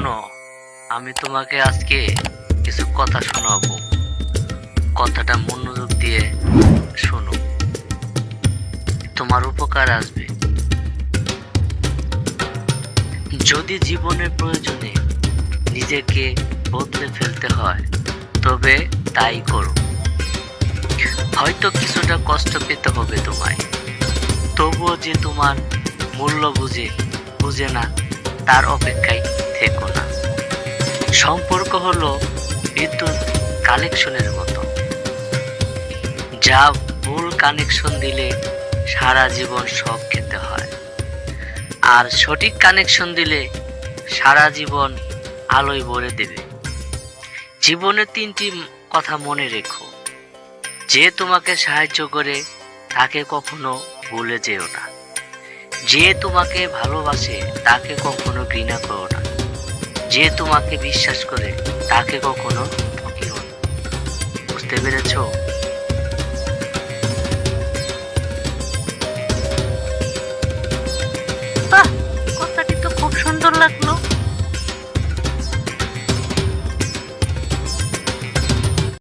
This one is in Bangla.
শোনো, আমি তোমাকে আজকে কিছু কথা শোনাবো। কথাটা মনোযোগ দিয়ে শোনো, তোমার উপকার আসবে। যদি জীবনের প্রয়োজনে নিজেকে বদলে ফেলতে হয় তবে তাই করো। হয়তো কিছুটা কষ্ট পেতে হবে তোমায়, তবুও যে তোমার মূল্য বুঝে না তার অপেক্ষায় থেকো না। সম্পর্ক হলো বিদ্যুৎ কানেকশনের মতো, যা ভুল কানেকশন দিলে সারা জীবন শক খেতে হয়, আর সঠিক কানেকশন দিলে সারা জীবন আলোয় ভরে দেবে। জীবনে 3টি কথা মনে রেখো: যে তোমাকে সাহায্য করে তাকে কখনো ভুলে যেও না, যে তোমাকে ভালোবাসে তাকে কখনো ঘৃণা করো না, যে তোমাকে বিশ্বাস করে তাকে কখনো ঠকিও না। বুঝতে পেরেছো?